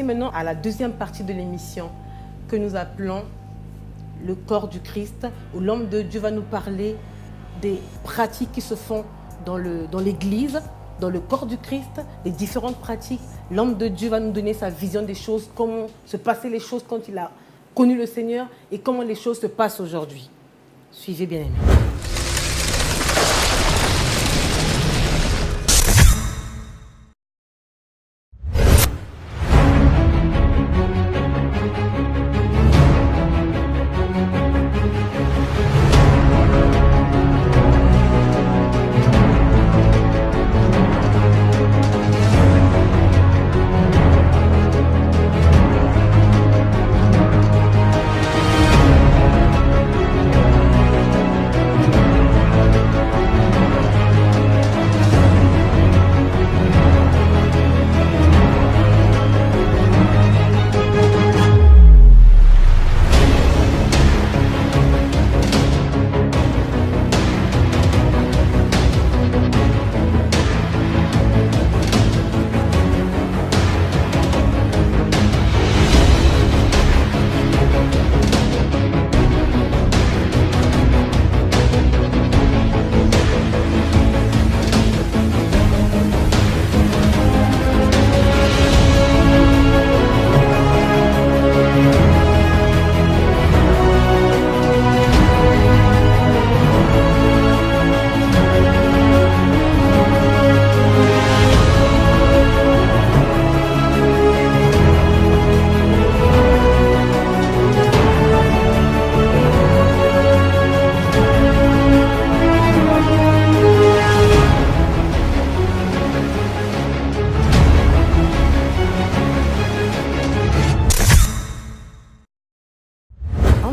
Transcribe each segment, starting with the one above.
maintenant à la deuxième partie de l'émission que nous appelons le corps du Christ, où l'homme de Dieu va nous parler des pratiques qui se font dans l'Église, dans le corps du Christ, les différentes pratiques. L'homme de Dieu va nous donner sa vision des choses, comment se passaient les choses quand il a connu le Seigneur et comment les choses se passent aujourd'hui. Suivez bien aimé.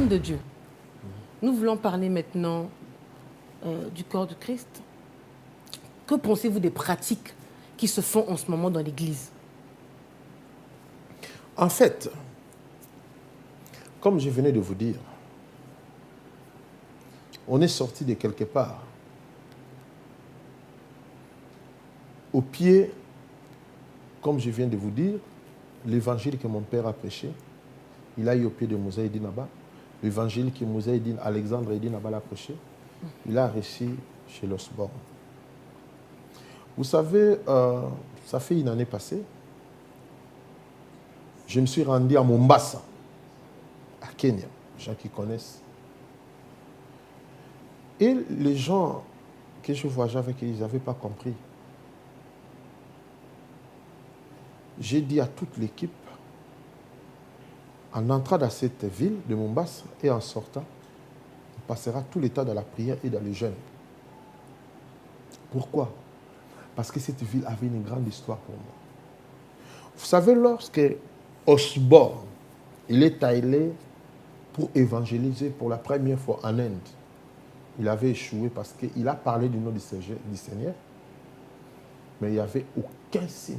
De Dieu. Nous voulons parler maintenant du corps du Christ. Que pensez-vous des pratiques qui se font en ce moment dans l'Église? En fait, comme je venais de vous dire, on est sorti de quelque part. Au pied, comme je viens de vous dire, l'évangile que mon père a prêché, il a eu au pied de Moussa Edine Abba. L'évangile que Moussa Edine, Alexandre Edine Abba a prêché, il a réussi chez l'Osborne. Vous savez, ça fait une année passée, je me suis rendu à Mombasa, à Kenya, les gens qui connaissent. Et les gens que je voyageais avec, ils n'avaient pas compris. J'ai dit à toute l'équipe, en entrant dans cette ville de Mombasa et en sortant, on passera tout le temps dans la prière et dans le jeûne. Pourquoi? Parce que cette ville avait une grande histoire pour moi. Vous savez, lorsque Osborne, il est allé pour évangéliser pour la première fois en Inde, il avait échoué parce qu'il a parlé du nom du Seigneur, mais il n'y avait aucun signe,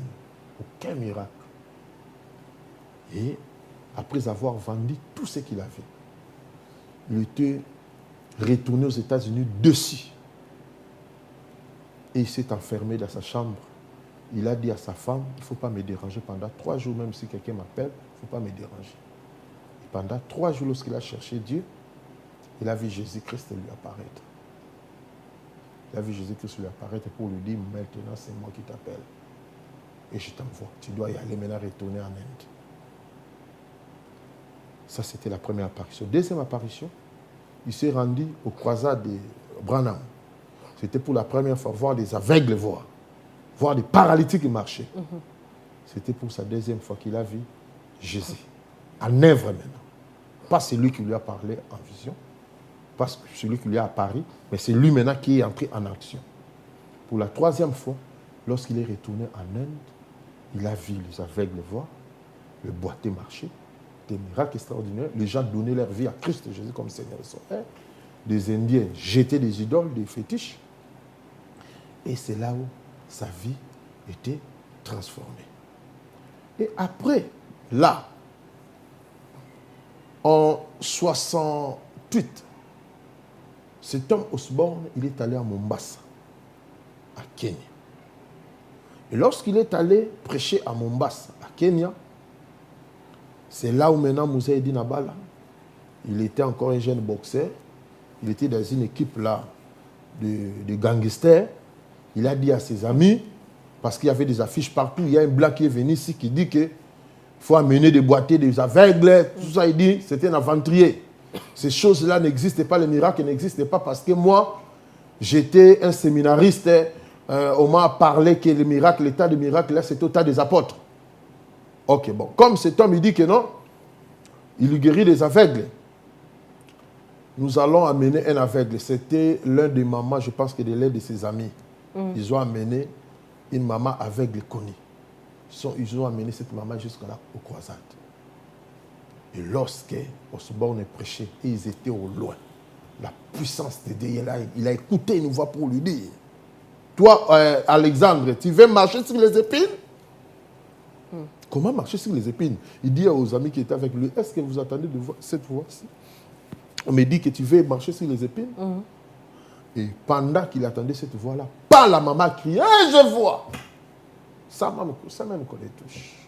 aucun miracle. Et après avoir vendu tout ce qu'il avait, il était retourné aux États-Unis dessus. Et il s'est enfermé dans sa chambre. Il a dit à sa femme, il ne faut pas me déranger pendant 3 jours, même si quelqu'un m'appelle, il ne faut pas me déranger. Et pendant 3 jours, lorsqu'il a cherché Dieu, il a vu Jésus-Christ lui apparaître. Il a vu Jésus-Christ lui apparaître pour lui dire, maintenant c'est moi qui t'appelle. Et je t'envoie. Tu dois y aller maintenant, retourner en Inde. Ça, c'était la première apparition. Deuxième apparition, il s'est rendu au croisade de Branham. C'était pour la première fois voir des aveugles voir des paralytiques marcher. C'était pour sa deuxième fois qu'il a vu Jésus. En œuvre maintenant. Pas celui qui lui a parlé en vision, pas celui qui lui a apparu, mais c'est lui maintenant qui est entré en action. Pour la troisième fois, lorsqu'il est retourné en Inde, il a vu les aveugles voir, le boiteux marcher, des miracles extraordinaires. Les gens donnaient leur vie à Christ Jésus comme Seigneur et Sauveur. Des Indiens jetaient des idoles, des fétiches. Et c'est là où sa vie était transformée. Et après, là, en 68, cet homme Osborne, il est allé à Mombasa, à Kenya. Et lorsqu'il est allé prêcher à Mombasa, à Kenya, C'est là où maintenant Moussa Edi Nabala, il était encore un jeune boxeur. Il était dans une équipe là de gangsters. Il a dit à ses amis, parce qu'il y avait des affiches partout, il y a un blanc qui est venu ici qui dit qu'il faut amener des boîtiers, des aveugles, tout ça. Il dit c'était un aventurier. Ces choses-là n'existaient pas, les miracles n'existaient pas parce que moi, j'étais un séminariste. On m'a parlé que le miracle, l'état de miracle, là, c'était au tas des apôtres. Ok, bon. Comme cet homme, il dit que non, il lui guérit des aveugles. Nous allons amener un aveugle. C'était l'un des mamans, je pense que de l'aide de ses amis. Ils ont amené une maman aveugle connue. Ils ont amené cette maman jusqu'à là, aux croisades. Et lorsque Osborne prêchait, et ils étaient au loin, la puissance de Dieu, il a écouté une voix pour lui dire, toi, Alexandre, tu veux marcher sur les épines? Comment marcher sur les épines? Il dit aux amis qui étaient avec lui, est-ce que vous attendez de voir cette voix-ci? On me dit que tu veux marcher sur les épines. Et pendant qu'il attendait cette voix-là, pas la maman crie, hey, je vois. Ça même qu'on les touche.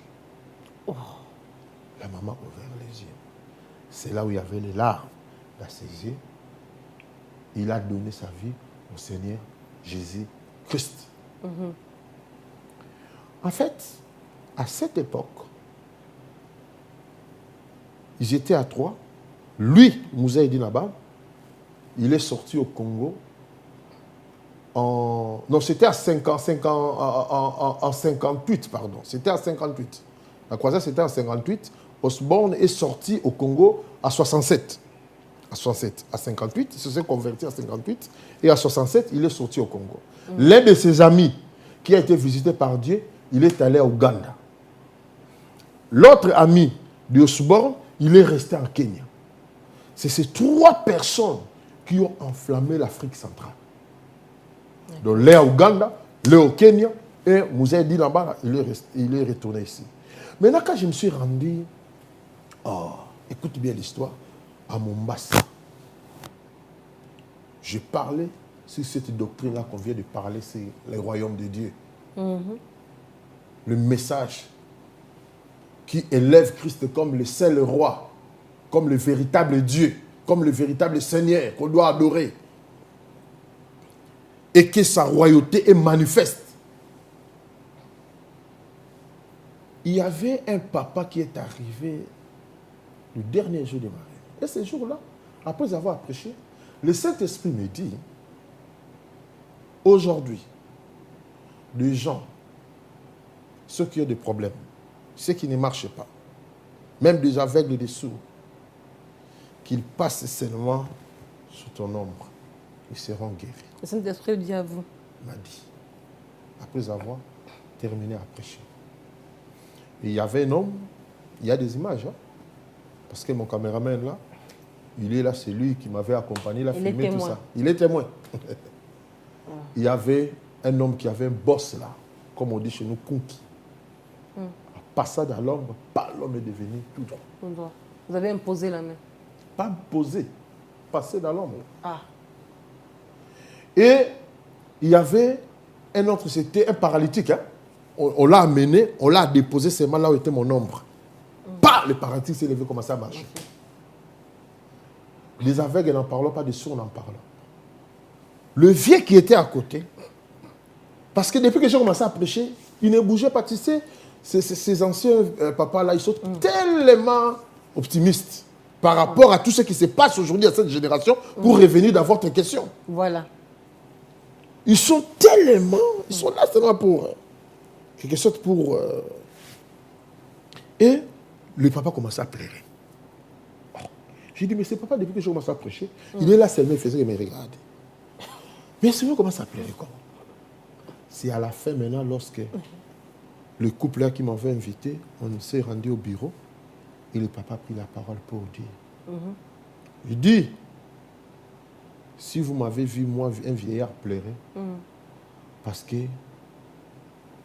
Oh. La maman a ouvert les yeux. C'est là où il y avait les larmes dans ses yeux. Il a donné sa vie au Seigneur Jésus-Christ. En fait, à cette époque, ils étaient à 3. Lui, Moussa Edi Nabala, il est sorti au Congo non, c'était en 58, pardon. C'était en 58. La croisade, c'était en 58. Osborne est sorti au Congo à 67. À 58, il se s'est converti à 58. Et à 67, il est sorti au Congo. L'un de ses amis qui a été visité par Dieu, il est allé à Ouganda. L'autre ami d'Osborne, il est resté en Kenya. C'est ces 3 personnes qui ont enflammé l'Afrique centrale. Donc, l'un à Ouganda, l'un au Kenya, et Moussa Edi Nabala, il est retourné ici. Maintenant, quand je me suis rendu, écoute bien l'histoire, à Mombasa, je parlais sur cette doctrine-là qu'on vient de parler, c'est le royaume de Dieu. Le message qui élève Christ comme le seul roi, comme le véritable Dieu, comme le véritable Seigneur qu'on doit adorer. Et que sa royauté est manifeste. Il y avait un papa qui est arrivé le dernier jour de Marie. Et ce jour-là, après avoir prêché, le Saint-Esprit me dit, aujourd'hui, les gens, ceux qui ont des problèmes, ceux qui ne marchent pas, même des aveugles et des sourds, qu'ils passent seulement sous ton ombre, ils seront guéris. Le Saint-Esprit dit à vous. M'a dit, après avoir terminé à prêcher. Et il y avait un homme, il y a des images, hein, parce que mon caméraman là, il est là, c'est lui qui m'avait accompagné, il a filmé tout ça. Il est témoin. Il y avait un homme qui avait un boss là, comme on dit chez nous, Kunki. Passé dans l'ombre, l'homme est devenu tout droit. Vous avez imposé la main? Pas posé, passé dans l'ombre. Et il y avait un autre, c'était un paralytique. Hein? On l'a amené, on l'a déposé seulement là où était mon ombre. Le paralytique s'est levé, commencé à marcher. Les aveugles n'en parlent pas, des sourds n'en parlent. Le vieux qui était à côté, parce que depuis que j'ai commencé à prêcher, il ne bougeait pas. Tu sais, ces anciens papas-là, ils sont tellement optimistes par rapport à tout ce qui se passe aujourd'hui à cette génération pour revenir dans votre question. Voilà. Ils sont tellement... Ils sont là seulement pour... quelque chose pour... Et le papa commençait à pleurer. J'ai dit, mais c'est papa, depuis que je commence à prêcher, il est là seulement, il faisait qu'il me regarde. Mais Seigneur commence à pleurer comment? C'est à la fin maintenant, lorsque le couple là qui m'avait invité, on s'est rendu au bureau, et le papa a pris la parole pour dire. Il dit, si vous m'avez vu, moi, un vieillard pleurer, parce que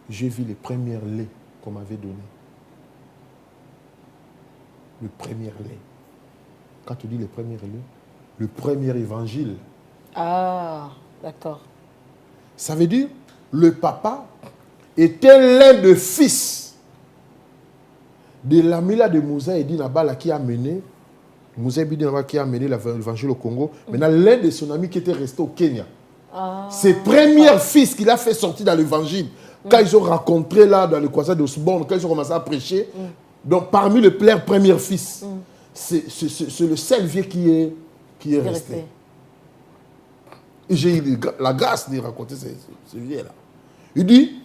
j'ai vu les premiers laits qu'on m'avait donnés. Le premier lait. Quand tu dis le premier lait, le premier évangile. Ah, d'accord. Ça veut dire, le papa était l'un des fils de l'Amila de Moussa Edi Nabala qui a mené, Moussa Edi Nabala qui a mené l'évangile au Congo, maintenant l'un de son amis qui était resté au Kenya. Ses premiers fils qu'il a fait sortir dans l'évangile, quand ils ont rencontré là dans le croisade d'Osborne, quand ils ont commencé à prêcher, donc parmi les premiers fils, c'est le seul vieux qui est resté. Et j'ai eu la grâce de raconter ce vieux-là. Il dit,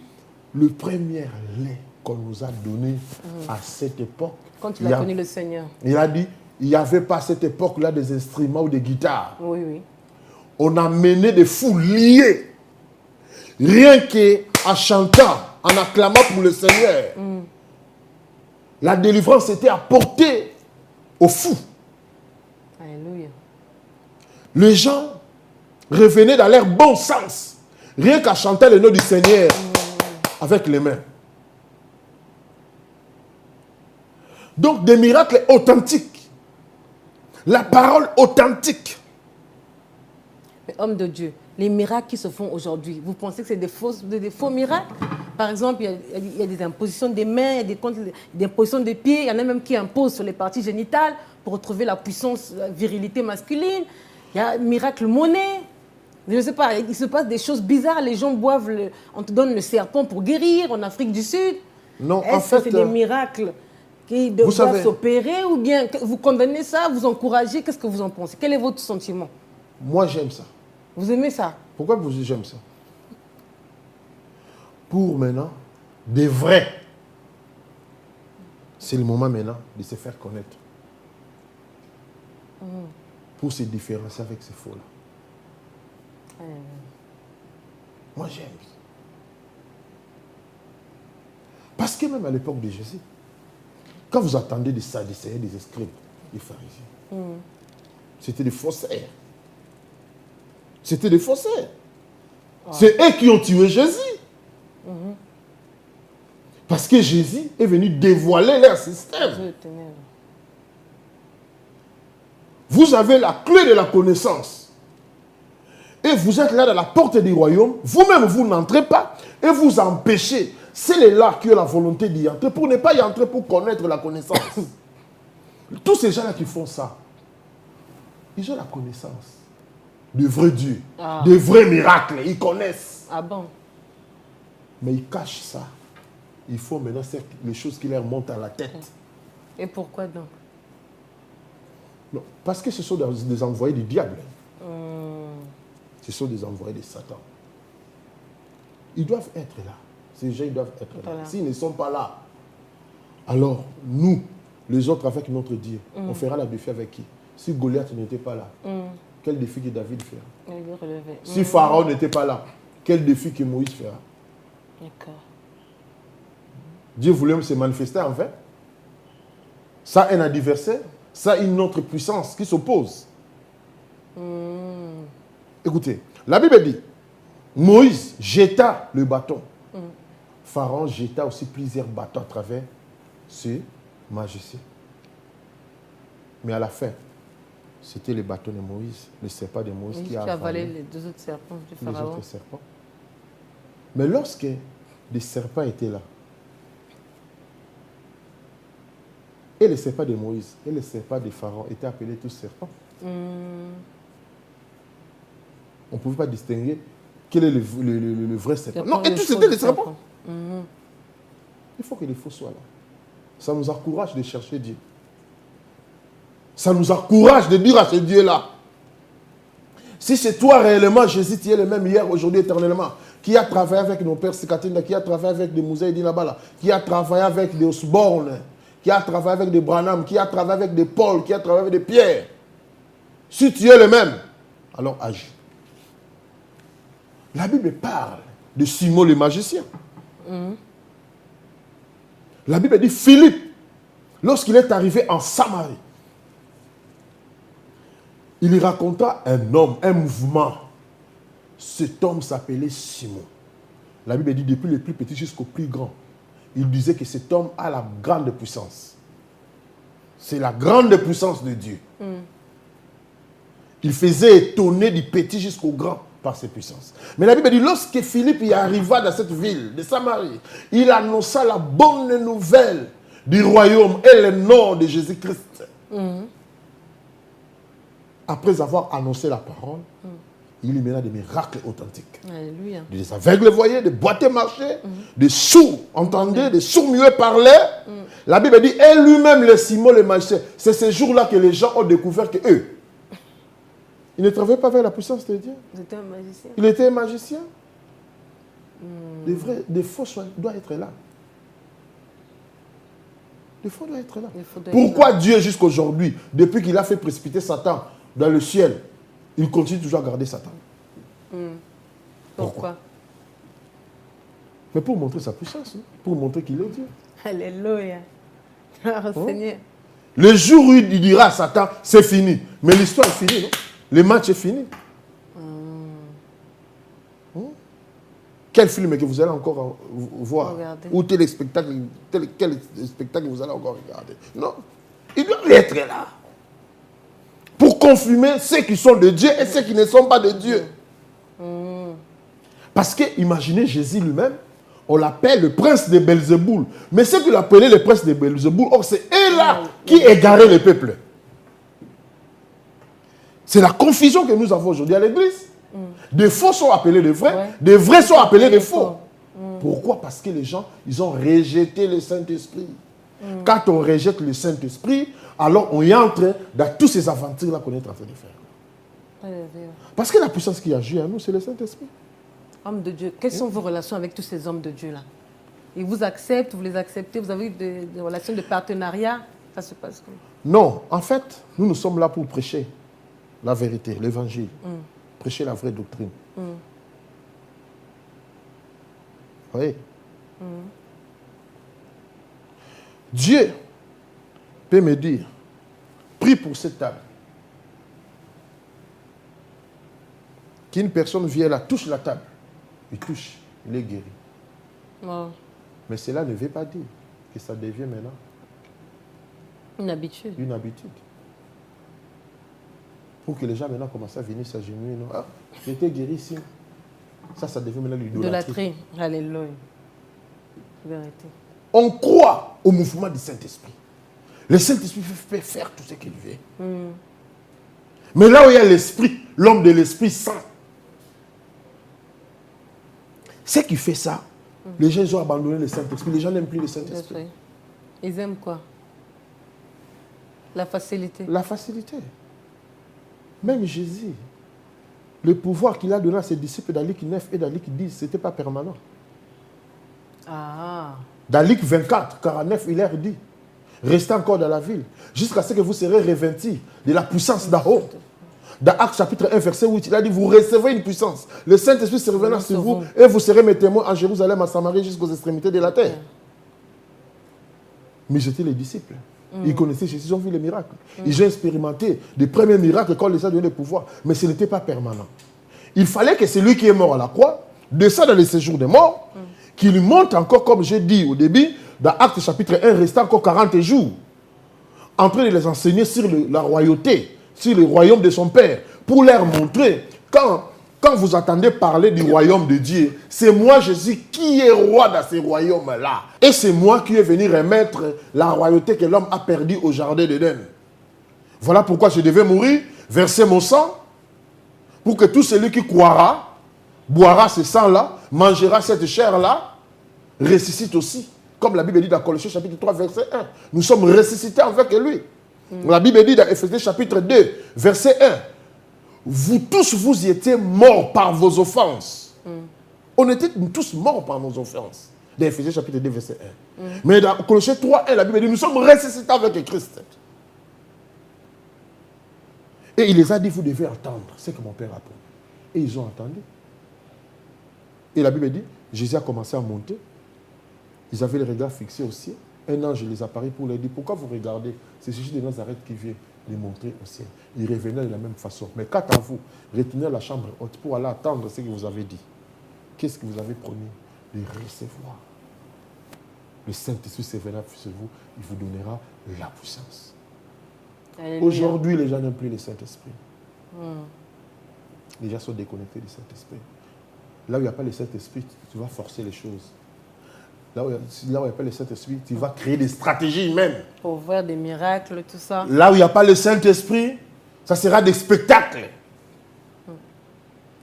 le premier lait qu'on nous a donné à cette époque. Quand tu as connu le Seigneur. Il a dit, il n'y avait pas à cette époque-là des instruments ou des guitares. Oui, oui. On a mené des foules liées. Rien qu'en chantant, en acclamant pour le Seigneur. La délivrance était apportée aux fous. Alléluia. Les gens revenaient dans leur bon sens. Rien qu'à chanter le nom du Seigneur avec les mains. Donc des miracles authentiques. La parole authentique. Mais homme de Dieu, les miracles qui se font aujourd'hui, vous pensez que c'est des faux miracles? Par exemple, il y a des impositions des mains, il y a des impositions des pieds, il y en a même qui imposent sur les parties génitales pour retrouver la puissance, la virilité masculine. Il y a un miracle monnaie. Je ne sais pas, il se passe des choses bizarres. Les gens boivent, on te donne le serpent pour guérir en Afrique du Sud. Non, en fait, c'est des miracles qui doivent s'opérer ou bien vous condamnez ça, vous encouragez, qu'est-ce que vous en pensez? Quel est votre sentiment? Moi, j'aime ça. Vous aimez ça? Pourquoi j'aime ça? Pour maintenant, des vrais. C'est le moment maintenant de se faire connaître. Pour se différencier avec ces faux-là. Moi, j'aime. Parce que même à l'époque de Jésus, quand vous attendez des sadducéens, des escribes, des pharisiens, c'était des faussaires. C'était des faussaires. C'est eux qui ont tué Jésus. Parce que Jésus est venu dévoiler leur système. Vous avez la clé de la connaissance. Et vous êtes là dans la porte du royaume. Vous-même, vous n'entrez pas. Et vous empêchez. C'est là qui ont la volonté d'y entrer. Pour ne pas y entrer, pour connaître la connaissance. Tous ces gens-là qui font ça, ils ont la connaissance de vrai Dieu, de vrais miracles. Ils connaissent. Ah bon? Mais ils cachent ça. Il faut maintenant les choses qui leur montent à la tête. Et pourquoi donc? Non, parce que ce sont des envoyés du diable. Ce sont des envoyés de Satan. Ils doivent être là. Ces gens, ils doivent être là. S'ils ne sont pas là, alors nous, les autres avec notre Dieu, on fera la défi avec qui? Si Goliath n'était pas là, quel défi que David fera? Si Pharaon n'était pas là, quel défi que Moïse fera? D'accord. Dieu voulait se manifester en fait. Ça a un adversaire, ça a une autre puissance qui s'oppose. Écoutez, la Bible dit, Moïse jeta le bâton. Pharaon jeta aussi plusieurs bâtons à travers ce magicien. Mais à la fin, c'était le bâton de Moïse, le serpent de Moïse qui a avalé les deux autres serpents du Pharaon. Les autres serpents. Mais lorsque des serpents étaient là, et les serpents de Moïse et les serpents de Pharaon étaient appelés tous serpents. On ne pouvait pas distinguer quel est le vrai serpent. Non, et tous c'était des serpents. Il faut que les faux soient là. Ça nous encourage de chercher Dieu. Ça nous encourage de dire à ce Dieu-là, si c'est toi réellement, Jésus, tu es le même hier, aujourd'hui, éternellement, qui a travaillé avec nos pères Sikatinda, qui a travaillé avec des Moussa et Dinabala, qui a travaillé avec des Osborne, qui a travaillé avec des Branham, qui a travaillé avec des Paul, qui a travaillé avec des Pierre. Si tu es le même, alors agis. La Bible parle de Simon le magicien. La Bible dit Philippe, lorsqu'il est arrivé en Samarie, il y raconta un homme, un mouvement. Cet homme s'appelait Simon. La Bible dit depuis le plus petit jusqu'au plus grand. Il disait que cet homme a la grande puissance. C'est la grande puissance de Dieu. Il faisait étonner du petit jusqu'au grand par ses puissances. Mais la Bible dit, lorsque Philippe y arriva dans cette ville de Samarie, il annonça la bonne nouvelle du royaume et le nom de Jésus-Christ. Après avoir annoncé la parole, il y mena des miracles authentiques. Alléluia. Des aveugles voyaient, des boiteux marchaient, des sourds entendaient, des sourds muets parlaient. La Bible dit, et lui-même, les Simon, les magiciens. C'est ces jours-là que les gens ont découvert que eux, ils ne travaillaient pas avec la puissance de Dieu. Vous étiez un magicien. Il était un magicien. Des faux doivent être là. Des faux doivent être là. Pourquoi Dieu, jusqu'aujourd'hui, depuis qu'il a fait précipiter Satan dans le ciel, il continue toujours à garder Satan? Pourquoi? Mais pour montrer sa puissance, hein, pour montrer qu'il est Dieu. Alléluia. Seigneur. Le jour où il dira à Satan, c'est fini. Mais l'histoire est finie, non? Le match est fini. Quel film que vous allez encore voir? Regardez. Ou quel spectacle vous allez encore regarder? Non. Il doit être là. Pour confirmer ceux qui sont de Dieu et ceux qui ne sont pas de Dieu. Parce que, imaginez Jésus lui-même, on l'appelle le prince de Belzéboul. Mais ceux qui l'appelaient le prince de Belzéboul, or c'est eux-là qui égaraient le peuple. C'est la confusion que nous avons aujourd'hui à l'église. Des faux sont appelés de vrais, des vrais sont appelés de faux. Pourquoi? Parce que les gens, ils ont rejeté le Saint-Esprit. Quand on rejette le Saint-Esprit, alors on y entre dans toutes ces aventures-là qu'on est en train de faire. Parce que la puissance qui agit en nous, c'est le Saint-Esprit. Homme de Dieu, quelles sont vos relations avec tous ces hommes de Dieu-là? Ils vous acceptent, vous les acceptez, vous avez eu des relations de partenariat? Ça se passe comment? Non, en fait, nous sommes là pour prêcher la vérité, l'évangile. Prêcher la vraie doctrine. Oui. Dieu peut me dire, prie pour cette table. Qu'une personne vienne là, touche la table. Il touche, il est guéri. Mais cela ne veut pas dire que ça devient maintenant une habitude. Une habitude. Pour que les gens maintenant commencent à venir s'agenouiller. Ah, j'étais guéri ici. Ça devient maintenant l'idolâtrie. Alléluia. Vérité. On croit au mouvement du Saint-Esprit. Le Saint-Esprit peut faire tout ce qu'il veut. Mais là où il y a l'Esprit, l'homme de l'Esprit Saint, ce qui fait ça, les gens ont abandonné le Saint-Esprit. Les gens n'aiment plus le Saint-Esprit. Ils aiment quoi? La facilité. La facilité. Même Jésus, le pouvoir qu'il a donné à ses disciples dans Luc 9 et dans Luc 10, ce n'était pas permanent. Dans Luc 24, 49, il leur dit, restez encore dans la ville, jusqu'à ce que vous serez revêtis de la puissance d'en haut. Dans Actes chapitre 1, verset 8, il a dit, vous recevez une puissance. Le Saint-Esprit se reviendra sur vous et vous serez mes témoins en Jérusalem, à Samarie, jusqu'aux extrémités de la terre. Mais j'étais les disciples. Ils connaissaient Jésus, ils ont vu les miracles. Ils ont expérimenté des premiers miracles quand les a donné le pouvoir. Mais ce n'était pas permanent. Il fallait que celui qui est mort à la croix descende dans le séjour des morts, qu'il monte encore, comme j'ai dit au début, dans Actes chapitre 1, restant encore 40 jours, en train de les enseigner sur la royauté, sur le royaume de son Père, pour leur montrer, quand vous entendez parler du royaume de Dieu, c'est moi, Jésus, qui est roi dans ce royaume-là. Et c'est moi qui est venu remettre la royauté que l'homme a perdue au jardin d'Éden. Voilà pourquoi je devais mourir, verser mon sang, pour que tout celui qui croira, boira ce sang-là, mangera cette chair-là, ressuscite aussi. Comme la Bible dit dans Colossiens chapitre 3, verset 1. Nous sommes ressuscités avec lui. La Bible dit dans Éphésiens chapitre 2, verset 1. Vous tous, vous y étiez morts par vos offenses. On était tous morts par nos offenses. Dans Éphésiens chapitre 2, verset 1. Mais dans Colossiens 3, 1, la Bible dit, nous sommes ressuscités avec Christ. Et il les a dit, vous devez attendre ce que mon Père a promis. Et ils ont attendu. Et la Bible dit, Jésus a commencé à monter. Ils avaient les regards fixés au ciel. Un ange les apparaît pour leur dire, pourquoi vous regardez? C'est Jésus de Nazareth qui vient les montrer au ciel. Ils revenaient de la même façon. Mais quant à vous, retenez la chambre haute pour aller attendre ce que vous avez dit. Qu'est-ce que vous avez promis? De recevoir. Le Saint-Esprit se viendra sur vous, il vous donnera la puissance. Aujourd'hui, les gens n'aiment plus le Saint-Esprit. Les gens sont déconnectés du Saint-Esprit. Là où il n'y a pas le Saint-Esprit, tu vas forcer les choses. là où il n'y a pas le Saint-Esprit, tu vas créer des stratégies humaines. Pour voir des miracles, tout ça. Là où il n'y a pas le Saint-Esprit, ça sera des spectacles.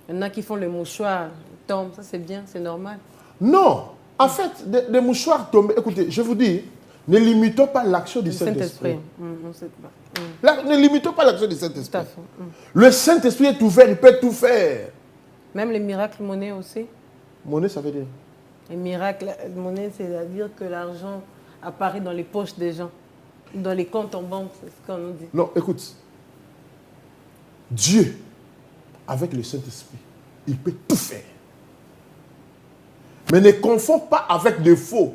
Il y en a qui font le mouchoir, ils tombent, ça c'est bien, c'est normal. Non, en fait, des mouchoirs tombés. Écoutez, je vous dis, ne limitons pas l'action du Saint-Esprit. Ne limitons pas l'action du Saint-Esprit. Tout à fait. Le Saint-Esprit est ouvert, il peut tout faire. Même les miracles monnaie aussi. Monnaie, ça veut dire? Les miracles monnaie, c'est-à-dire que l'argent apparaît dans les poches des gens, dans les comptes en banque, c'est ce qu'on nous dit. Non, écoute. Dieu, avec le Saint-Esprit, il peut tout faire. Mais ne confonds pas avec des faux.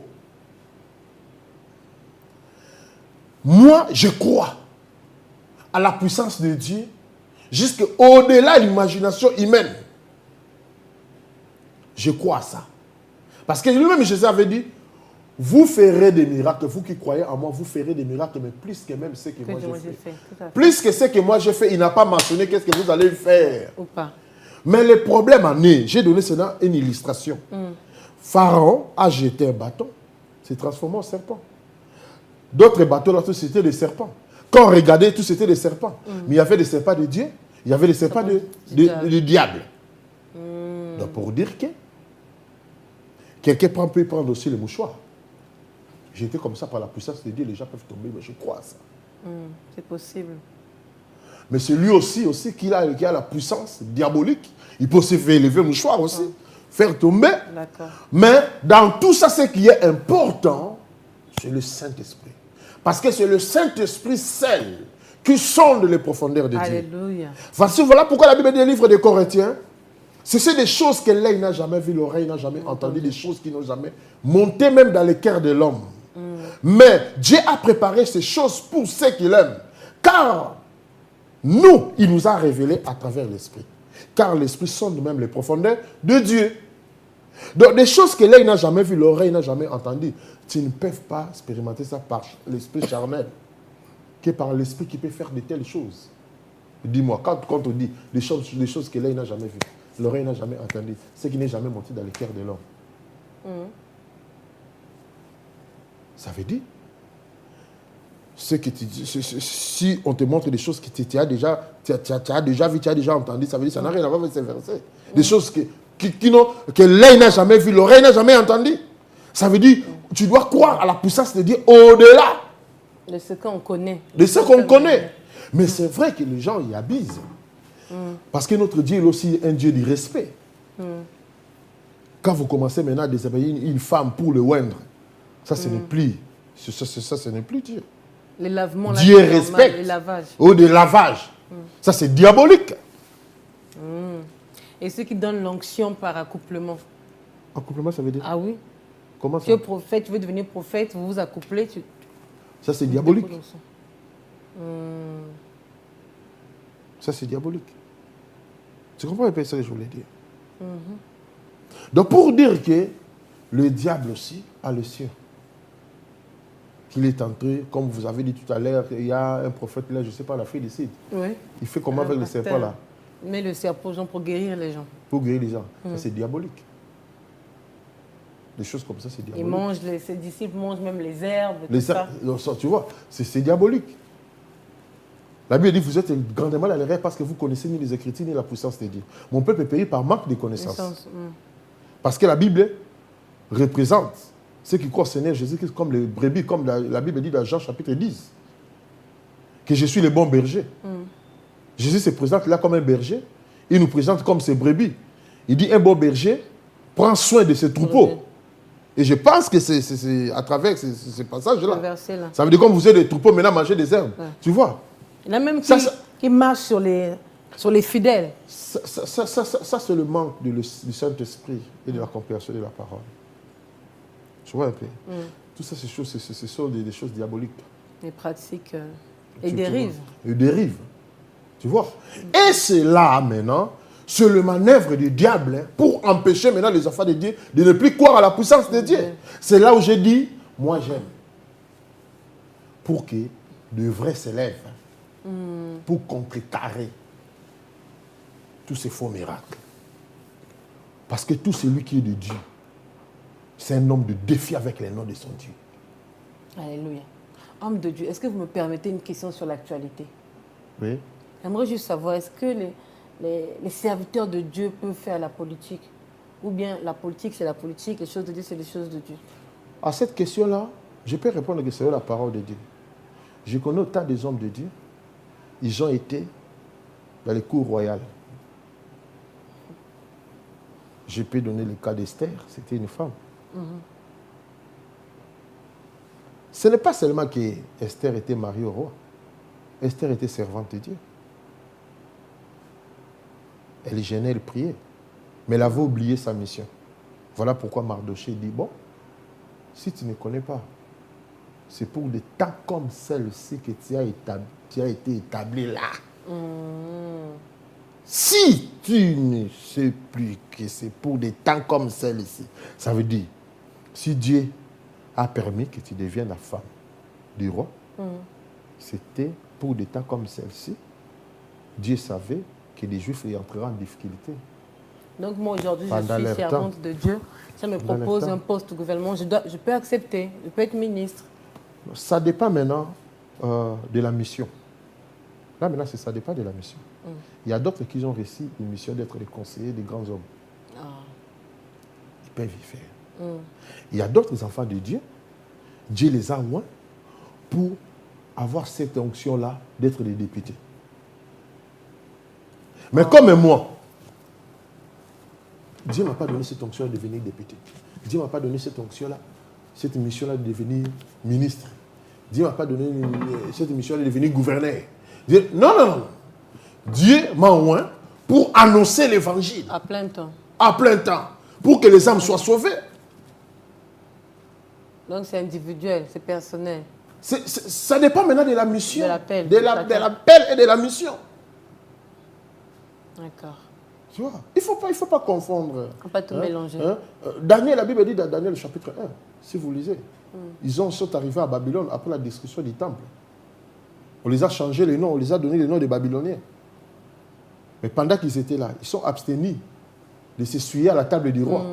Moi, je crois à la puissance de Dieu jusqu'au-delà de l'imagination humaine. Je crois à ça. Parce que lui-même, Jésus avait dit, vous ferez des miracles, vous qui croyez en moi, vous ferez des miracles, mais plus que même ce que moi j'ai fait. Plus que ce que moi j'ai fait, il n'a pas mentionné qu'est-ce que vous allez faire. Ou pas. Mais le problème en est, j'ai donné cela une illustration. Pharaon a jeté un bâton, s'est transformé en serpent. D'autres bateaux, là, tout c'était des serpents. Quand on regardait, tout c'était des serpents. Mais il y avait des serpents de Dieu, il y avait des serpents de diable. Donc pour dire que quelqu'un peut prendre aussi le mouchoir. J'étais comme ça par la puissance de Dieu, les gens peuvent tomber, mais je crois à ça. C'est possible. Mais c'est lui aussi qui a la puissance diabolique. Il peut aussi faire élever le mouchoir aussi, faire tomber. Mais dans tout ça, ce qui est important, c'est le Saint-Esprit. Parce que c'est le Saint-Esprit seul qui sonde les profondeurs de Dieu. Alléluia. Voilà pourquoi la Bible dit, le livre des Corinthiens, c'est des choses que l'œil n'a jamais vues, l'oreille n'a jamais entendu, des choses qui n'ont jamais monté même dans le cœur de l'homme. Mais Dieu a préparé ces choses pour ceux qu'il aime. Car nous, il nous a révélé à travers l'Esprit. Car l'Esprit sonde même les profondeurs de Dieu. Donc des choses que l'œil n'a jamais vues, l'oreille n'a jamais entendues, tu ne peux pas expérimenter ça par l'Esprit charnel, que par l'Esprit qui peut faire de telles choses. Dis-moi, quand on dit des choses que l'œil n'a jamais vues, l'oreille n'a jamais entendu, ce qui n'est jamais monté dans le cœur de l'homme. Ça veut dire, si on te montre des choses que tu as déjà vu, tu as déjà entendu, ça veut dire que ça n'a rien à voir avec ces versets. Des choses que l'œil n'a jamais vu, l'oreille n'a jamais entendu. Ça veut dire, tu dois croire à la puissance de Dieu au-delà. De ce qu'on connaît. De ce qu'on connaît. Mais c'est vrai que les gens y abusent. Parce que notre Dieu est aussi un Dieu du respect. Quand vous commencez maintenant à déshabiller une femme pour le oindre, ça, ce n'est plus. Ça, ce n'est plus Dieu. Les lavements, Dieu respecte. Les lavages. Ou des lavages. Ça, c'est diabolique. Et ceux qui donnent l'onction par accouplement. Accouplement, ça veut dire? Ah oui. Comment ça? Tu es prophète, tu veux devenir prophète, vous vous accouplez. Ça, c'est diabolique. Ça, c'est diabolique. Tu comprends un peu ce que je voulais dire? Donc, pour dire que le diable aussi a le sien. Qu'il est entré, comme vous avez dit tout à l'heure, il y a un prophète là, je ne sais pas, la fille des Cides. Oui. Il fait comment avec le serpent là? Il met le serpent aux gens pour guérir les gens. Pour guérir les gens. Ça, c'est diabolique. Des choses comme ça, c'est diabolique. Ses disciples mangent même les herbes. Tu vois, c'est diabolique. La Bible dit, vous êtes grandement à l'erreur parce que vous connaissez ni les Écritures ni la puissance de Dieu. Mon peuple est péri par manque de connaissances. Parce que la Bible représente ceux qui croient au Seigneur Jésus-Christ comme les brebis, comme la Bible dit dans Jean chapitre 10. Que je suis le bon berger. Jésus se présente là comme un berger. Il nous présente comme ses brebis. Il dit, un bon berger prend soin de ses troupeaux. Et je pense que c'est à travers ce passage-là. Ça veut dire comme vous êtes des troupeaux, maintenant mangez des herbes. Tu vois? Il y en a même qui marchent sur les fidèles. Ça c'est le manque du Saint-Esprit et de la compréhension de la parole. Tu vois un peu? Tout ça, ce sont des choses diaboliques. Des pratiques et dérives. Et dérives. Tu vois? Et c'est là, maintenant, c'est le manœuvre du diable pour empêcher maintenant les enfants de Dieu de ne plus croire à la puissance de Dieu. C'est là où j'ai dit, moi j'aime. Pour que le vrai s'élève. Pour contrecarrer tous ces faux miracles. Parce que tout celui qui est de Dieu, C'est un homme de défi avec les noms de son Dieu. Alléluia. Homme de Dieu, est-ce que vous me permettez une question sur l'actualité? Oui. J'aimerais juste savoir, est-ce que les serviteurs de Dieu peuvent faire la politique? Ou bien la politique, c'est la politique, les choses de Dieu, c'est les choses de Dieu? À cette question-là, je peux répondre que c'est la parole de Dieu. Je connais autant des hommes de Dieu. Ils ont été dans les cours royales. Je peux donner le cas d'Esther, c'était une femme. Ce n'est pas seulement que Esther était mariée au roi. Esther était servante de Dieu. Elle gênait, elle priait. Mais elle avait oublié sa mission. Voilà pourquoi Mardochée dit, bon, si tu ne connais pas, c'est pour des temps comme celle-ci que tu as été établi là. Si tu ne sais plus que c'est pour des temps comme celle-ci, ça veut dire, si Dieu a permis que tu deviennes la femme du roi, c'était pour des temps comme celle-ci. Dieu savait que les Juifs y entreraient en difficulté. Donc moi aujourd'hui, je suis servante de Dieu. Ça me propose un poste au gouvernement, je peux accepter, je peux être ministre. Ça dépend maintenant de la mission. Là maintenant, ça dépend de la mission. Il y a d'autres qui ont reçu une mission d'être les conseillers des grands hommes. Ils peuvent y faire. Il y a d'autres enfants de Dieu, Dieu les a oints pour avoir cette onction-là d'être des députés. Mais comme moi, Dieu ne m'a pas donné cette onction de devenir député. Dieu ne m'a pas donné cette onction-là, cette mission-là de devenir ministre. Dieu ne m'a pas donné cette mission-là de devenir gouverneur. Dieu, non. Dieu m'a oint pour annoncer l'évangile. À plein temps. À plein temps. Pour que les âmes soient sauvées. Donc c'est individuel, c'est personnel. Ça dépend maintenant de la mission. De l'appel. De l'appel et de la mission. D'accord. Tu vois, il ne faut pas confondre. Il ne faut pas tout mélanger. Daniel, la Bible dit dans Daniel chapitre 1, si vous lisez, ils sont arrivés à Babylone après la destruction du temple. On les a changé les noms, on les a donné les noms des Babyloniens. Mais pendant qu'ils étaient là, ils sont abstenus de s'essuyer à la table du roi.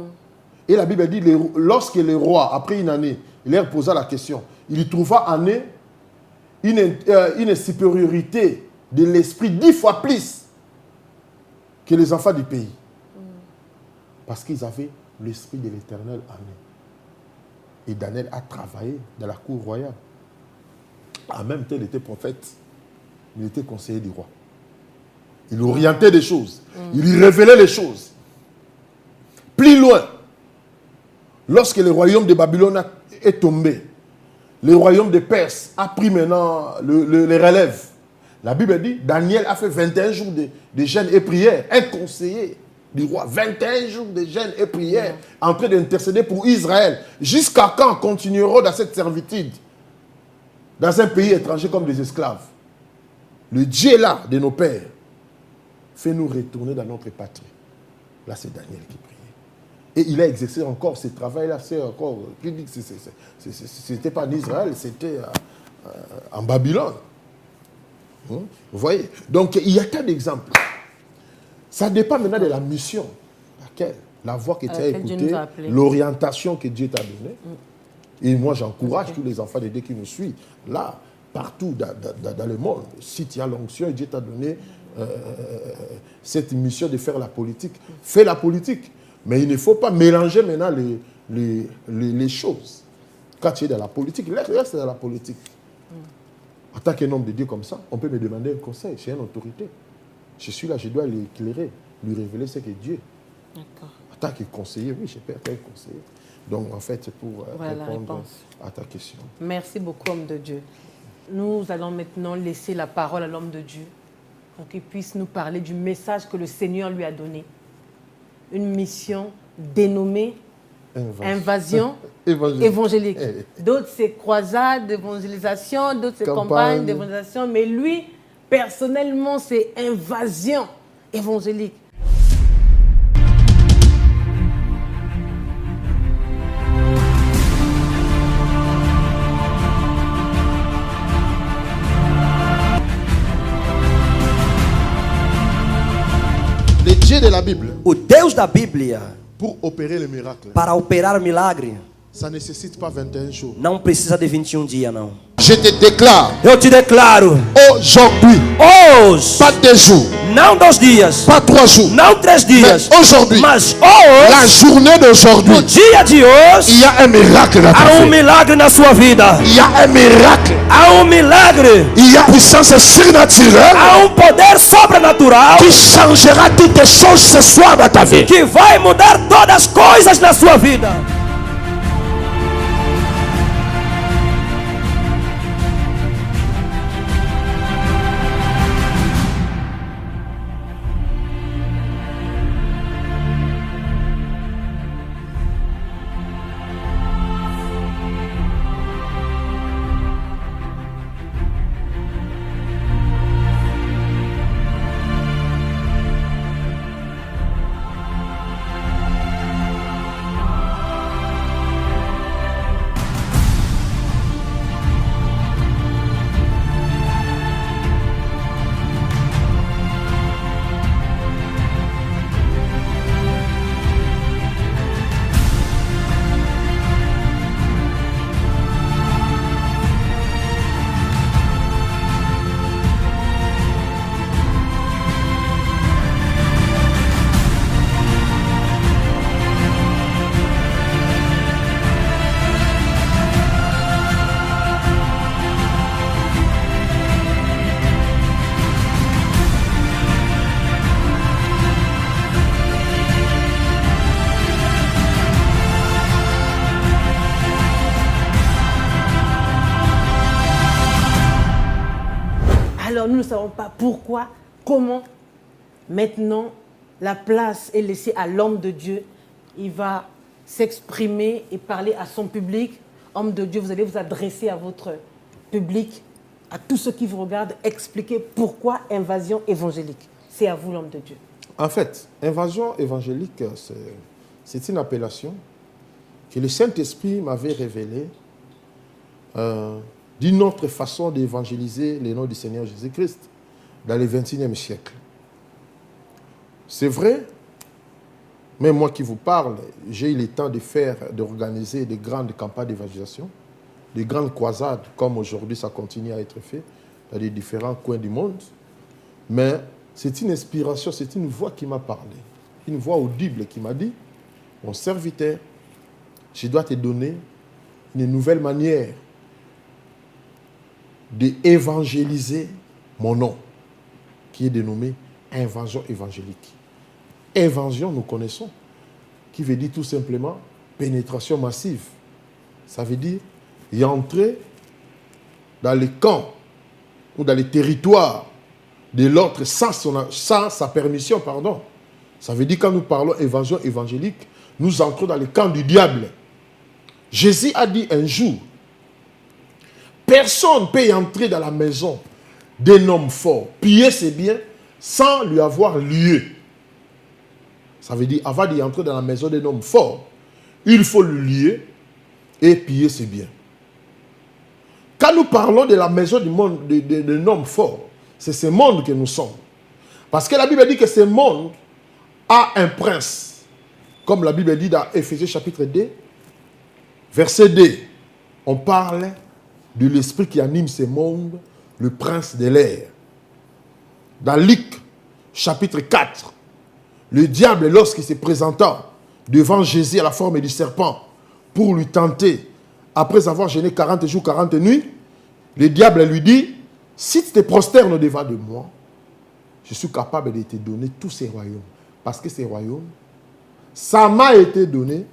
Et la Bible dit, lorsque le roi, après une année, il leur posa la question, il y trouva en eux une supériorité de l'esprit 10 fois plus que les enfants du pays. Parce qu'ils avaient l'esprit de l'Éternel en eux. Et Daniel a travaillé dans la cour royale. En même temps, il était prophète. Il était conseiller du roi. Il orientait des choses. Il lui révélait les choses. Plus loin, lorsque le royaume de Babylone est tombé, le royaume de Perse a pris maintenant les relèves. La Bible dit, Daniel a fait 21 jours de jeûne et prière. Un conseiller du roi, 21 jours de jeûne et prière, en train d'intercéder pour Israël. Jusqu'à quand continueront dans cette servitude, dans un pays étranger comme des esclaves? Le Dieu là de nos pères fait nous retourner dans notre patrie. Là, c'est Daniel qui priait. Et il a exercé encore ce travail-là. C'est encore. C'était pas en Israël, c'était en Babylone. Vous voyez? Donc, il y a tant d'exemples. Ça dépend maintenant de la mission. Laquelle? La voix que tu as écoutée, l'orientation que Dieu t'a donnée. Et moi, j'encourage tous les enfants de Dieu qui nous suivent, là, partout dans le monde. Si tu as l'onction et Dieu t'a donné cette mission de faire la politique, fais la politique. Mais il ne faut pas mélanger maintenant les choses. Quand tu es dans la politique, reste dans la politique. En tant qu'un homme de Dieu comme ça, on peut me demander un conseil. J'ai une autorité. Je suis là, je dois l'éclairer, lui révéler ce que Dieu. D'accord. En tant que conseiller, oui, je peux être un conseiller. Donc, en fait, c'est pour répondre à ta question. Merci beaucoup, homme de Dieu. Nous allons maintenant laisser la parole à l'homme de Dieu pour qu'il puisse nous parler du message que le Seigneur lui a donné. Une mission dénommée Invasion évangélique. D'autres, c'est croisade d'évangélisation, d'autres, c'est campagne d'évangélisation. Mais lui, personnellement, c'est invasion évangélique. Le Dieu de la Bible, o Deus da Bíblia, Pour opérer le miracle, Para operar o milagre, ça ne nécessite pas 21 jours. não precisa de 21 dias, não. Je te déclare Eu te declaro, aujourd'hui, hoje, pas 2 jours, não 2 dias, pas 3 jours, não 3 dias, mais aujourd'hui, mas la hoje, journée d'aujourd'hui, no dia de il hoje, y a un miracle dans ta há vie. milagre na sua vida. Il y a un miracle. Há milagre. Il y a puissance surnaturelle Há poder sobrenatural qui changera toutes les choses ce soir dans ta vie. que vai mudar todas as coisas na sua vida. Alors nous ne savons pas pourquoi, comment. Maintenant, la place est laissée à l'homme de Dieu. Il va s'exprimer et parler à son public. Homme de Dieu, vous allez vous adresser à votre public, à tous ceux qui vous regardent, expliquer pourquoi invasion évangélique. C'est à vous, l'homme de Dieu. En fait, invasion évangélique, c'est une appellation que le Saint-Esprit m'avait révélée d'une autre façon d'évangéliser le nom du Seigneur Jésus-Christ dans le XXIe siècle. C'est vrai, mais moi qui vous parle, j'ai eu le temps d'organiser de grandes campagnes d'évangélisation, de grandes croisades, comme aujourd'hui ça continue à être fait dans les différents coins du monde. Mais c'est une inspiration, c'est une voix qui m'a parlé, une voix audible qui m'a dit, mon serviteur, je dois te donner une nouvelle manière d'évangéliser mon nom, qui est dénommé invasion évangélique. Invasion, nous connaissons, qui veut dire tout simplement pénétration massive. Ça veut dire y entrer dans les camps ou dans les territoires de l'autre sans sa permission, pardon. Ça veut dire quand nous parlons invasion évangélique, nous entrons dans le camp du diable. Jésus a dit un jour, personne ne peut entrer dans la maison d'un homme fort, piller ses biens, sans lui avoir lieu. Ça veut dire, avant d'y entrer dans la maison d'un homme fort, il faut le lier et piller ses biens. Quand nous parlons de la maison d'un homme fort, c'est ce monde que nous sommes. Parce que la Bible dit que ce monde a un prince. Comme la Bible dit dans Éphésiens chapitre 2, verset 2, on parle de l'esprit qui anime ce monde, le prince de l'air. Dans Luc chapitre 4, le diable, lorsqu'il se présenta devant Jésus à la forme du serpent pour lui tenter, après avoir jeûné 40 jours, 40 nuits, le diable lui dit, si tu te prosternes devant de moi, je suis capable de te donner tous ces royaumes. Parce que ces royaumes, ça m'a été donné,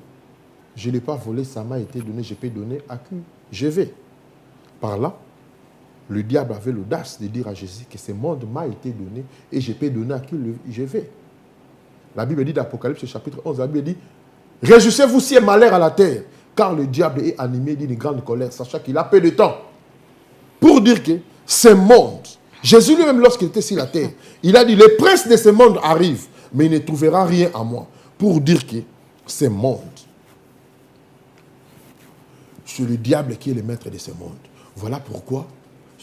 je ne l'ai pas volé, ça m'a été donné, je peux donner à qui je vais. Par là, le diable avait l'audace de dire à Jésus que ce monde m'a été donné et je peux donner à qui je vais. La Bible dit dans Apocalypse chapitre 11, la Bible dit, réjouissez-vous si un malheur à la terre, car le diable est animé d'une grande colère, sachant qu'il a peu de temps. Pour dire que ce monde, Jésus lui-même lorsqu'il était sur la terre, il a dit, le prince de ce monde arrive, mais il ne trouvera rien à moi. Pour dire que ce monde, c'est le diable qui est le maître de ce monde. Voilà pourquoi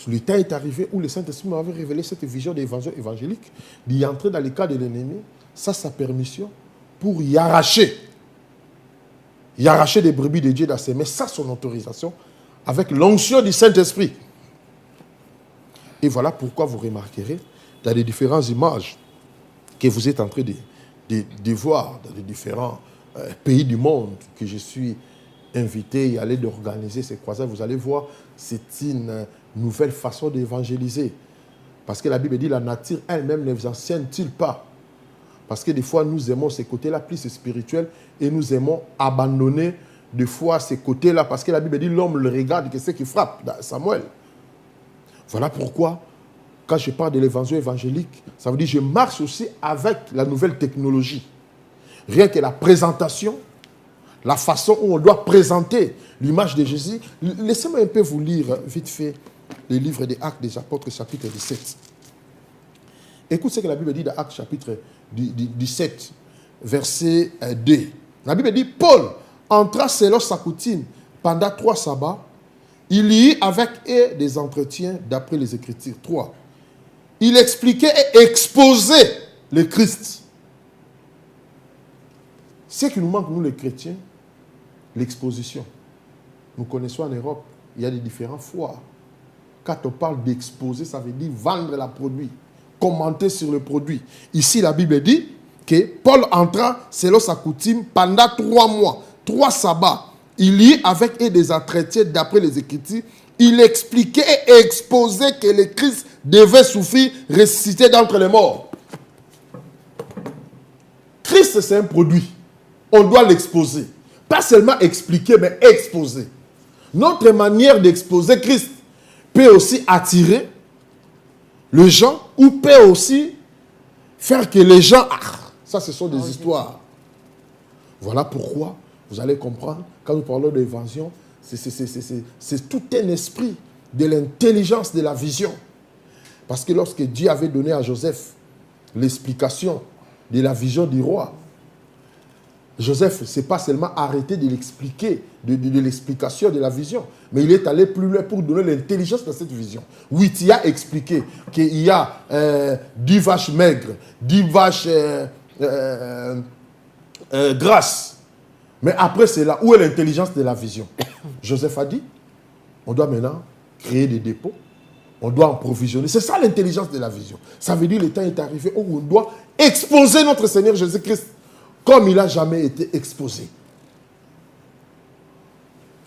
le temps est arrivé où le Saint-Esprit m'avait révélé cette vision d'évangile évangélique, d'y entrer dans le cas de l'ennemi, sans sa permission, pour y arracher Il arrachait des brebis de Dieu dans ses mains, sans son autorisation, avec l'onction du Saint-Esprit. Et voilà pourquoi vous remarquerez dans les différentes images que vous êtes en train de voir dans les différents pays du monde que je suis invité à aller d'organiser ces croisades. Vous allez voir, c'est une nouvelle façon d'évangéliser. Parce que la Bible dit, la nature elle-même ne vous enseigne-t-il pas? Parce que des fois, nous aimons ces côtés-là plus spirituels et nous aimons abandonner des fois ces côtés-là. Parce que la Bible dit, l'homme le regarde, que c'est qui frappe, dans Samuel. Voilà pourquoi, quand je parle de l'évangile évangélique, ça veut dire que je marche aussi avec la nouvelle technologie. Rien que la présentation, la façon où on doit présenter l'image de Jésus. Laissez-moi un peu vous lire vite fait le livre des Actes des Apôtres, chapitre 17. Écoute ce que la Bible dit dans Actes, chapitre 17, verset 2. La Bible dit, Paul entra selon sa coutume pendant 3 sabbats. Il y eut avec eux des entretiens d'après les Écritures. 3. Il expliquait et exposait le Christ. Ce qui nous manque, nous les chrétiens, l'exposition. Nous connaissons en Europe, il y a des différents foires. Quand on parle d'exposer, ça veut dire vendre le produit, commenter sur le produit. Ici, la Bible dit que Paul entra selon sa coutume pendant 3 mois, 3 sabbats. Il y avec eux des entretiens d'après les Écritures. Il expliquait et exposait que le Christ devait souffrir, ressusciter d'entre les morts. Christ, c'est un produit. On doit l'exposer. Pas seulement expliquer, mais exposer. Notre manière d'exposer Christ peut aussi attirer les gens ou peut aussi faire que les gens... ça, ce sont des histoires. Voilà pourquoi, vous allez comprendre, quand nous parlons d'évasion, c'est tout un esprit de l'intelligence de la vision. Parce que lorsque Dieu avait donné à Joseph l'explication de la vision du roi, Joseph ne s'est pas seulement arrêté de l'expliquer, de l'explication de la vision, mais il est allé plus loin pour donner l'intelligence de cette vision. Oui, il a expliqué qu'il y a 10 vaches maigres, 10 vaches grasses. Mais après cela, où est l'intelligence de la vision? Joseph a dit, on doit maintenant créer des dépôts, on doit en provisionner. C'est ça l'intelligence de la vision. Ça veut dire que le temps est arrivé où on doit exposer notre Seigneur Jésus-Christ comme il n'a jamais été exposé.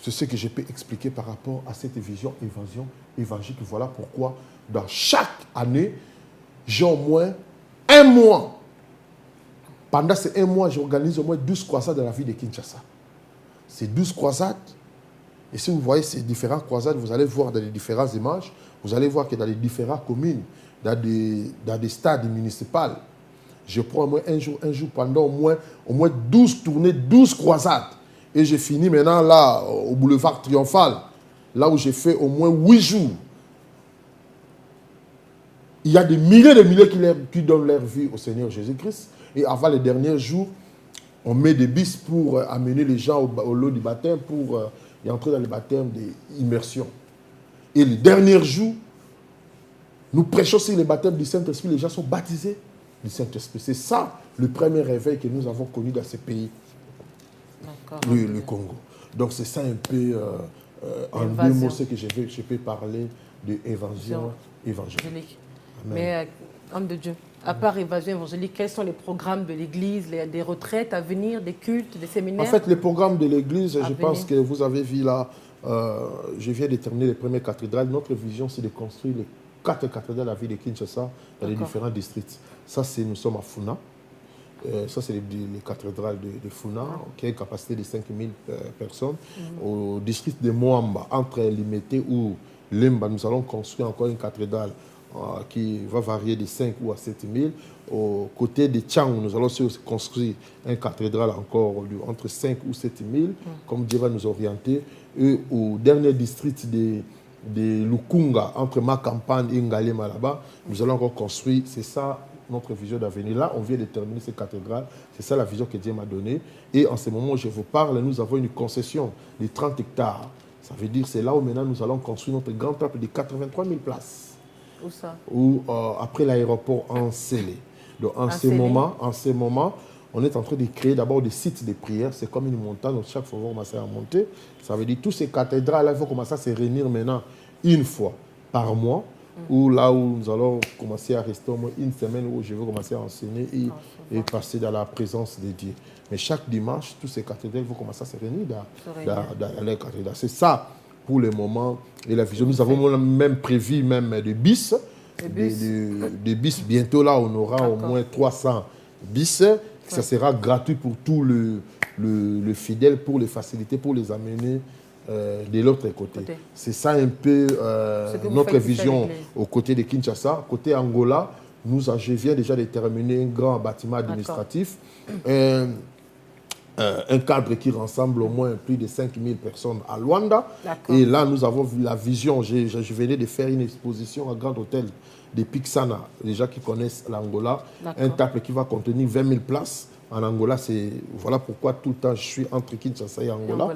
C'est ce que je peux expliquer par rapport à cette vision évangélique. Voilà pourquoi, dans chaque année, j'ai au moins 1 mois. Pendant ces 1 mois, j'organise au moins 12 croisades dans la ville de Kinshasa. Ces 12 croisades, et si vous voyez ces différentes croisades, vous allez voir dans les différentes images, vous allez voir que dans les différentes communes, dans des stades municipaux, je prends au moins un jour pendant au moins 12 tournées, 12 croisades. Et j'ai fini maintenant là, au boulevard Triomphal, là où j'ai fait au moins 8 jours. Il y a des milliers qui donnent leur vie au Seigneur Jésus-Christ. Et avant les derniers jours, on met des bis pour amener les gens au lot du baptême, pour y entrer dans le baptême d'immersion. Et les derniers jours, nous prêchons sur le baptême du Saint-Esprit, les gens sont baptisés du Saint-Esprit. C'est ça le premier réveil que nous avons connu dans ce pays, le Congo. Donc c'est ça un peu, en 2 mots, ce que je peux parler de l'évangile évangélique. Mais, homme de Dieu, à part évasion évangélique, quels sont les programmes de l'Église, des retraites à venir, des cultes, des séminaires? En fait, les programmes de l'Église, je pense que vous avez vu là, je viens de terminer les premières cathédrales. Notre vision, c'est de construire les 4 cathédrales à la ville de Kinshasa dans les différents districts. Ça, nous sommes à Funa. Ça, c'est les cathédrales de Funa, qui a une capacité de 5000 personnes. Au district de Moamba, entre Limité ou Lemba, nous allons construire encore une cathédrale qui va varier de 5 ou à 7 000. Au côté de Tchang, nous allons aussi construire une cathédrale encore entre 5 ou 7 000, comme Dieu va nous orienter. Et au dernier district de Lukunga, entre ma campagne et Ngalema là-bas, nous allons encore construire. C'est ça notre vision d'avenir. Là, on vient de terminer cette cathédrale. C'est ça la vision que Dieu m'a donnée. Et en ce moment où je vous parle, nous avons une concession de 30 hectares. Ça veut dire que c'est là où maintenant nous allons construire notre grand temple de 83 000 places. Où ça? Après l'aéroport Ensélé. Donc en ce moment, on est en train de créer d'abord des sites de prière. C'est comme une montagne, donc chaque fois on va commencer à monter. Ça veut dire tous ces cathédrales, il faut commencer à se réunir maintenant une fois par mois, où là où nous allons commencer à rester au moins une semaine, où je vais commencer à enseigner et passer dans la présence de Dieu. Mais chaque dimanche, tous ces cathédrales vont commencer à se réunir dans les cathédrales. C'est ça pour le moment. Et la vision, nous avons même prévu même des bis. Des bis. Bientôt, là, on aura au moins 300 bis. Ça sera gratuit pour tout le fidèle, pour les faciliter, pour les amener de l'autre côté. C'est ça un peu notre vision aux côtés de Kinshasa. Côté Angola, je viens déjà de terminer un grand bâtiment administratif. Un cadre qui rassemble au moins plus de 5000 personnes à Luanda. Et là, nous avons vu la vision. Je venais de faire une exposition à Grand Hôtel de Pixana, les gens qui connaissent l'Angola. Un temple qui va contenir 20 000 places. En Angola, voilà pourquoi tout le temps je suis entre Kinshasa et Angola.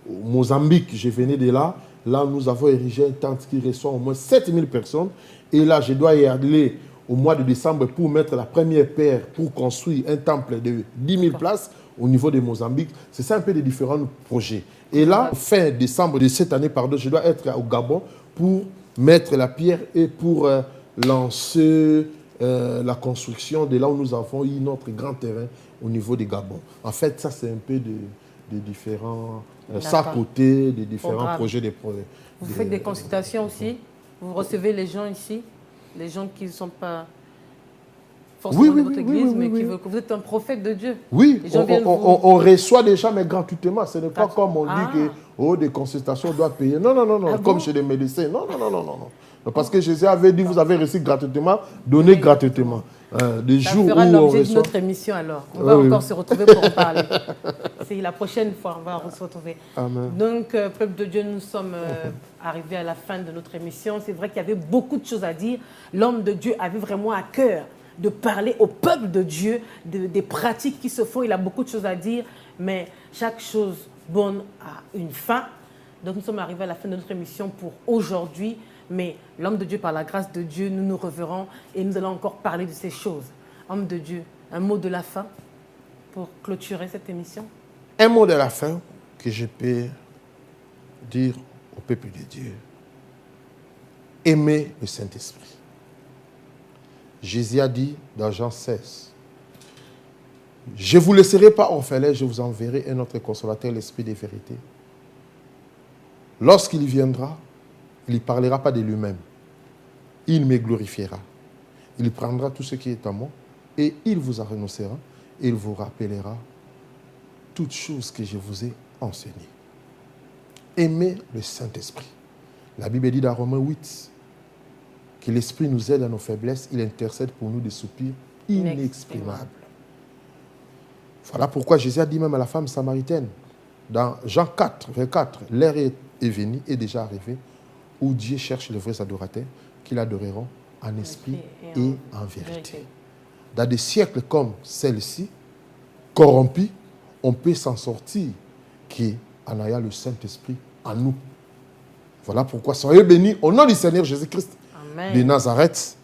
Au Mozambique, je venais de là. Là, nous avons érigé un temple qui reçoit au moins 7000 personnes. Et là, je dois y aller au mois de décembre pour mettre la première pierre pour construire un temple de 10 000 places au niveau de Mozambique. C'est ça un peu des différents projets. Et là, fin décembre de cette année, je dois être au Gabon pour mettre la pierre et pour lancer la construction de là où nous avons eu notre grand terrain au niveau du Gabon. En fait, ça, c'est un peu de différents côté, des différents projets. Vous faites des consultations aussi? Vous recevez les gens ici? Les gens qui ne sont pas forcément de votre église, mais qui veulent que vous êtes un prophète de Dieu. Oui, on reçoit déjà, mais gratuitement. Ce n'est pas comme on dit que des consultations, on doit payer. Non, non, non, non. Comme chez les médecins. Non, non, non, non, non. Parce que Jésus avait dit, vous avez reçu gratuitement, donnez gratuitement. Des jours où fera l'objet de notre émission alors. On va encore se retrouver pour en parler. C'est la prochaine fois, on va se retrouver. Amen. Donc, peuple de Dieu, nous sommes arrivés à la fin de notre émission. C'est vrai qu'il y avait beaucoup de choses à dire. L'homme de Dieu avait vraiment à cœur de parler au peuple de Dieu, des pratiques qui se font. Il a beaucoup de choses à dire, mais chaque chose bonne a une fin. Donc, nous sommes arrivés à la fin de notre émission pour aujourd'hui. Mais l'homme de Dieu, par la grâce de Dieu, nous nous reverrons et nous allons encore parler de ces choses. Homme de Dieu, un mot de la fin pour clôturer cette émission? Un mot de la fin que je peux dire au peuple de Dieu. Aimez le Saint-Esprit. Jésus a dit dans Jean 16, « Je ne vous laisserai pas orphelins, je vous enverrai un autre consolateur, l'Esprit de vérité. Lorsqu'il viendra, il ne parlera pas de lui-même. Il me glorifiera. Il prendra tout ce qui est à moi et il vous annoncera et il vous rappellera toutes choses que je vous ai enseignées. » Aimez le Saint-Esprit. La Bible dit dans Romains 8 que l'Esprit nous aide à nos faiblesses. Il intercède pour nous des soupirs inexprimables. Voilà pourquoi Jésus a dit même à la femme samaritaine, dans Jean 4, 24, l'heure est venue, est déjà arrivée, où Dieu cherche les vrais adorateurs qui l'adoreront en esprit et en vérité. Dans des siècles comme celle-ci, corrompus, on peut s'en sortir en ayant le Saint-Esprit en nous. Voilà pourquoi soyez bénis au nom du Seigneur Jésus-Christ de Nazareth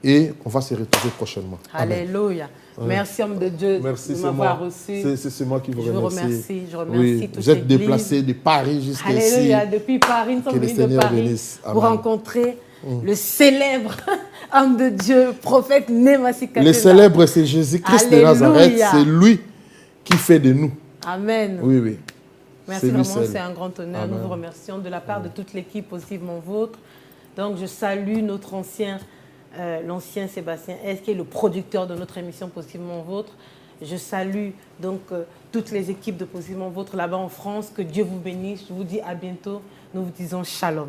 et on va se retrouver prochainement. Alléluia. Merci, homme de Dieu, de m'avoir reçu. C'est moi qui vous remercie. Je remercie toute vous êtes déplacé de Paris jusqu'ici. Alléluia. Depuis Paris, nous sommes venus de Paris pour rencontrer le célèbre homme de Dieu, prophète Némassi Katena. Le célèbre, c'est Jésus-Christ de Nazareth. C'est lui qui fait de nous. Amen. Oui, oui. Merci vraiment, c'est un grand honneur. Amen. Nous vous remercions de la part de toute l'équipe, Possiblement Vôtre. Donc, je salue notre l'ancien Sébastien S, qui est le producteur de notre émission Possiblement Vôtre. Je salue donc toutes les équipes de Possiblement Vôtre là-bas en France. Que Dieu vous bénisse. Je vous dis à bientôt. Nous vous disons shalom.